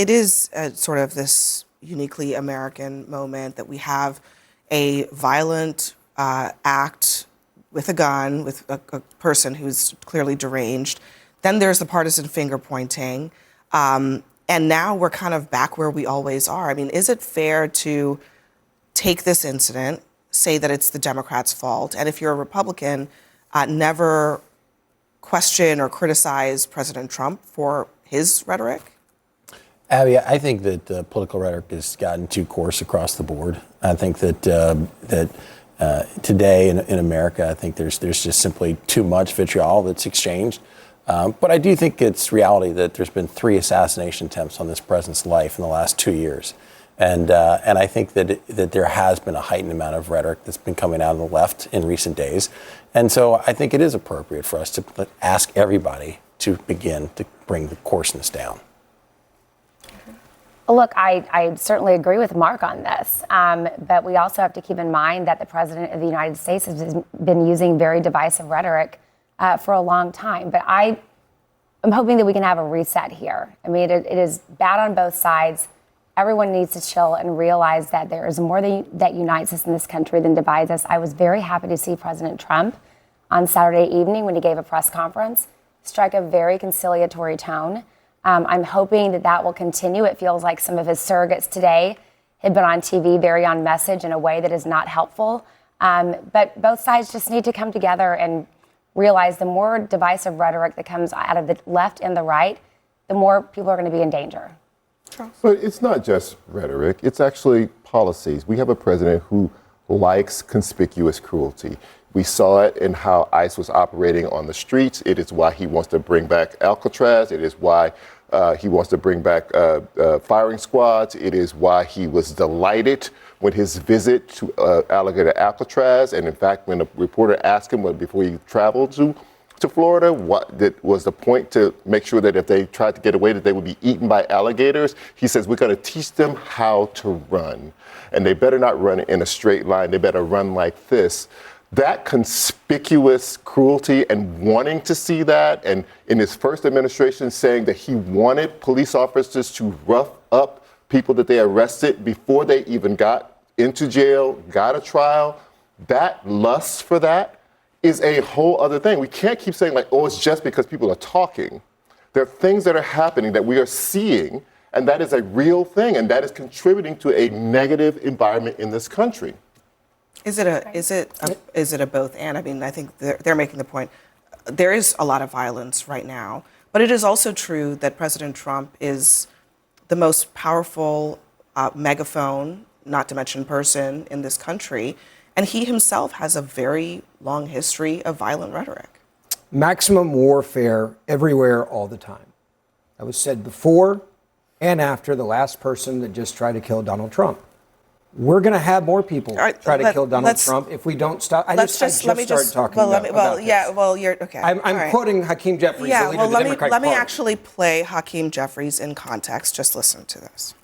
it is sort of this uniquely American moment that we have a violent act with a gun, with a person who's clearly deranged. Then there's the partisan finger pointing. And now we're kind of back where we always are. I mean, is it fair to take this incident, say that it's the Democrats' fault, and if you're a Republican, never question or criticize President Trump for his rhetoric? Abby, I think that political rhetoric has gotten too coarse across the board. I think that today in America, I think there's just simply too much vitriol that's exchanged. But I do think it's reality that there's been 3 assassination attempts on this president's life in the last 2 years. And I think that there has been a heightened amount of rhetoric that's been coming out of the left in recent days. And so I think it is appropriate for us to ask everybody to begin to bring the coarseness down. Look, I certainly agree with Mark on this, but we also have to keep in mind that the President of the United States has been using very divisive rhetoric for a long time. But I'm hoping that we can have a reset here. I mean, it is bad on both sides. Everyone needs to chill and realize that there is more that unites us in this country than divides us. I was very happy to see President Trump on Saturday evening when he gave a press conference strike a very conciliatory tone. I'm hoping that will continue. It feels like some of his surrogates today have been on TV very on message in a way that is not helpful. But both sides just need to come together and realize the more divisive rhetoric that comes out of the left and the right, the more people are going to be in danger. But it's not just rhetoric, it's actually policies. We have a president who likes conspicuous cruelty. We saw it in how ICE was operating on the streets. It is why he wants to bring back Alcatraz. It is why he wants to bring back firing squads. It is why he was delighted with his visit to Alligator Alcatraz. And in fact, when a reporter asked him before he traveled to Florida, what that was the point to make sure that if they tried to get away, that they would be eaten by alligators. He says, we're going to teach them how to run. And they better not run in a straight line. They better run like this. That conspicuous cruelty and wanting to see that, and in his first administration saying that he wanted police officers to rough up people that they arrested before they even got into jail, got a trial, that lust for that is a whole other thing. We can't keep saying like, oh, it's just because people are talking. There are things that are happening that we are seeing, and that is a real thing, and that is contributing to a negative environment in this country. Is it a both and? I mean, I think they're making the point. There is a lot of violence right now, but it is also true that President Trump is the most powerful megaphone, not to mention person, in this country. And he himself has a very long history of violent rhetoric. Maximum warfare everywhere, all the time. That was said before and after the last person that just tried to kill Donald Trump. We're going to have more people try to kill Donald Trump if we don't stop. I just started talking about this. You're okay. I'm quoting Hakeem Jeffries, the leader of the Democratic Party. Let me actually play Hakeem Jeffries in context. Just listen to this.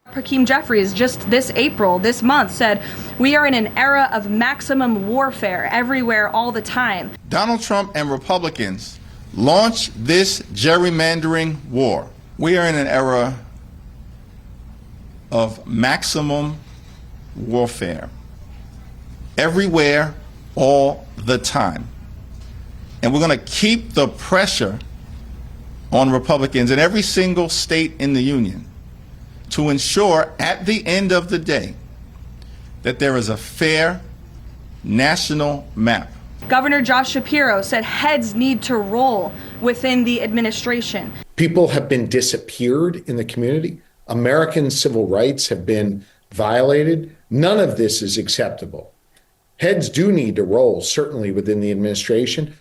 Hakeem Jeffries just this month said, we are in an era of maximum warfare everywhere all the time. Donald Trump and Republicans launched this gerrymandering war. We are in an era of maximum warfare everywhere all the time. And we're going to keep the pressure on Republicans in every single state in the union to ensure at the end of the day that there is a fair national map. Governor Josh Shapiro said heads need to roll within the administration. People have been disappeared in the community. American civil rights have been violated. None of this is acceptable. Heads do need to roll, certainly within the administration.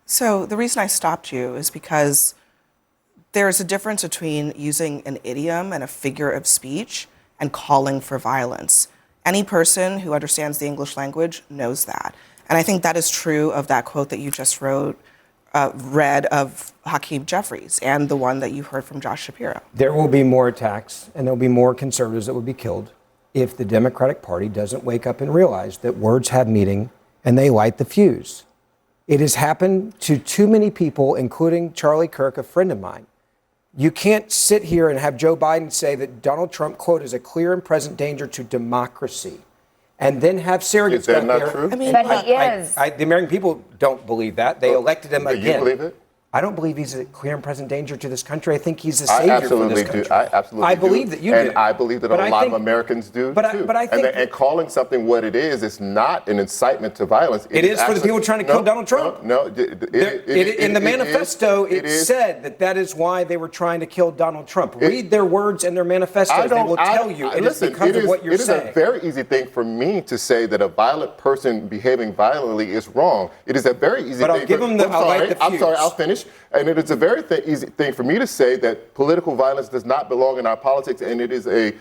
So the reason I stopped you is because there's a difference between using an idiom and a figure of speech and calling for violence. Any person who understands the English language knows that. And I think that is true of that quote that you just read of Hakeem Jeffries and the one that you heard from Josh Shapiro. There will be more attacks and there'll be more conservatives that will be killed if the Democratic Party doesn't wake up and realize that words have meaning and they light the fuse. It has happened to too many people, including Charlie Kirk, a friend of mine. You can't sit here and have Joe Biden say that Donald Trump, quote, is a clear and present danger to democracy, and then have surrogates back there. True? I mean, but he is. The American people don't believe that. They elected him again. You believe it? I don't believe he's a clear and present danger to this country. I think he's a savior for this country. I absolutely do. I believe that you do. And I believe that a lot of Americans do, too. But I think... And calling something what it is not an incitement to violence. It is for the people trying to kill Donald Trump. No. In the manifesto, it said that is why they were trying to kill Donald Trump. Read their words and their manifestos. They will tell you it is because of what you're saying. It is a very easy thing for me to say that a violent person behaving violently is wrong. It is a very easy thing. But I'll give them the... I'm sorry, I'll finish. And it is a very easy thing for me to say that political violence does not belong in our politics, and it is a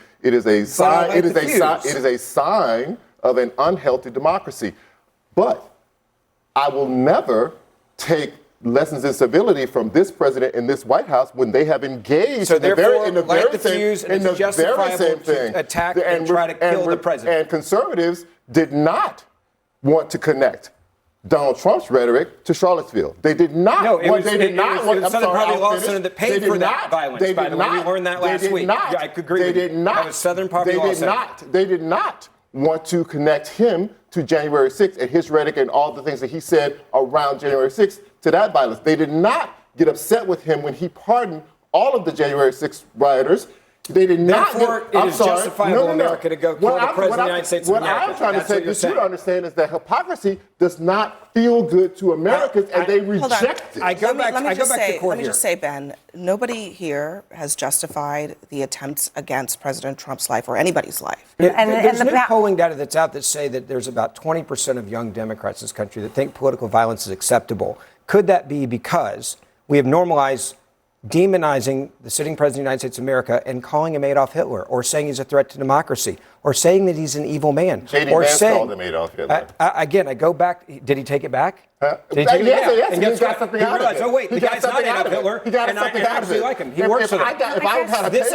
sign of an unhealthy democracy. But I will never take lessons in civility from this president and this White House when they have engaged in the very same thing. Attack and try to kill the president. And conservatives did not want to connect Donald Trump's rhetoric to Charlottesville. They did not. No, it was Southern Poverty Law Center that paid for that violence. By the way, we learned that last week. I could agree with you. That was Southern Poverty Law Center. They did not want to connect him to January 6th and his rhetoric and all the things that he said around January 6th to that violence. They did not get upset with him when he pardoned all of the January 6th rioters. They did not. Therefore, it is justifiable in America to go kill the president of the United States of America. What I'm trying to say that you understand is that hypocrisy does not feel good to Americans, and they reject it. I go back to court Let me just say, Ben, nobody here has justified the attempts against President Trump's life or anybody's life. There's new polling data that's out that say that there's about 20% of young Democrats in this country that think political violence is acceptable. Could that be because we have normalized demonizing the sitting president of the United States of America and calling him Adolf Hitler, or saying he's a threat to democracy, or saying that he's an evil man, J.D. Vance called him Adolf Hitler. Again, I go back. Did he take it back? Did he take it back? Yes, and he got something out of it. Oh wait, the guy's not Adolf Hitler. He got something out of it. Like him. He works for them. If I had a payoff out of it,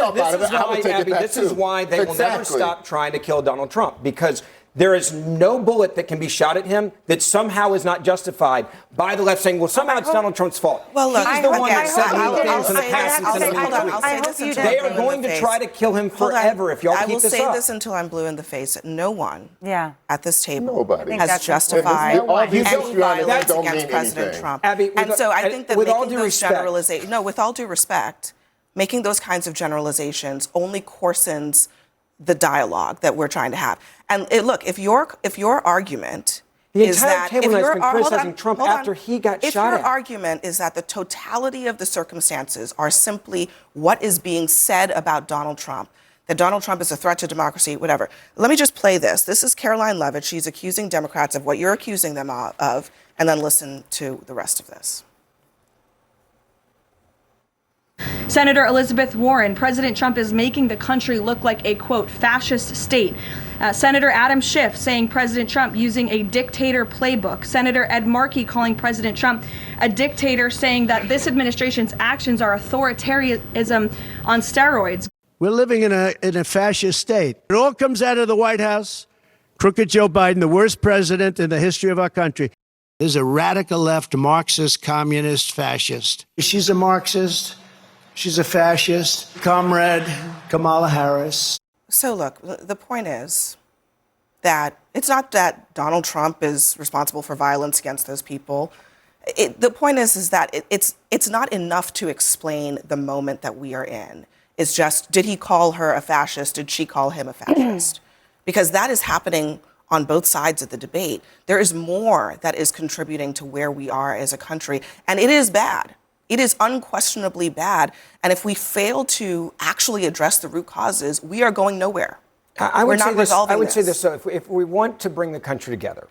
I would take it back This is why they will never stop trying to kill Donald Trump, because there is no bullet that can be shot at him that somehow is not justified by the left saying, well, somehow it's Donald Trump's fault. Well, look, he's the one that said things in the past. They are going to try to kill him forever if y'all keep this up. I will say this until I'm blue in the face. No one at this table has justified any violence against President Trump. Abby, and so I think that with all making due those generalizations, with all due respect, making those kinds of generalizations only coarsens the dialogue that we're trying to have. And look, if your argument is that if your argument is that the totality of the circumstances are simply what is being said about Donald Trump, that Donald Trump is a threat to democracy, whatever. Let me just play this. This is Caroline Leavitt. She's accusing Democrats of what you're accusing them of, and then listen to the rest of this. Senator Elizabeth Warren, President Trump is making the country look like a, quote, fascist state. Senator Adam Schiff saying President Trump using a dictator playbook. Senator Ed Markey calling President Trump a dictator, saying that this administration's actions are authoritarianism on steroids. We're living in a fascist state. It all comes out of the White House. Crooked Joe Biden, the worst president in the history of our country. Is a radical left Marxist, communist, fascist. She's a Marxist. She's a fascist. Comrade Kamala Harris. So look, the point is that it's not that Donald Trump is responsible for violence against those people. The point is that it's not enough to explain the moment that we are in. It's just, did he call her a fascist? Did she call him a fascist? Because that is happening on both sides of the debate. There is more that is contributing to where we are as a country, and it is bad. It is unquestionably bad. And if we fail to actually address the root causes, we are going nowhere. We're not resolving this. Say this. So if we want to bring the country together,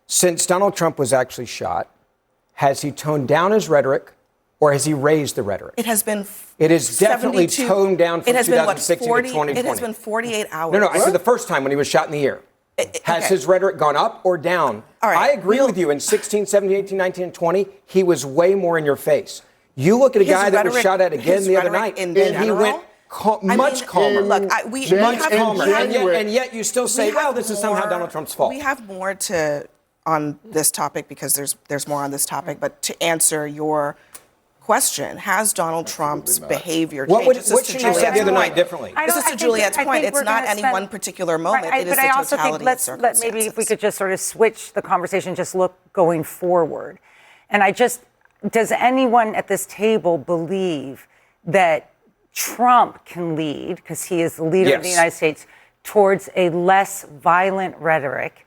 since Donald Trump was actually shot, has he toned down his rhetoric or has he raised the rhetoric? It has been It is definitely toned down from 2016 to 2020. It has been 48 hours. No, I said the first time when he was shot in the ear. Has his rhetoric gone up or down? All right. I agree with you. In 16, 17, 18, 19, and 20, he was way more in your face. You look at a guy that was shot at again the other night, and he went much calmer. Look, much calmer. And yet you still say, well, this is somehow Donald Trump's fault. We have more to on this topic because there's more on this topic, but to answer your question, has Donald Trump's behavior changed? What should you have said the other night differently? This is to Juliet's point. It's not any one particular moment. It is the totality of circumstances. Maybe if we could just sort of switch the conversation, just look going forward. And does anyone at this table believe that Trump can lead, because he is the leader of the United States, towards a less violent rhetoric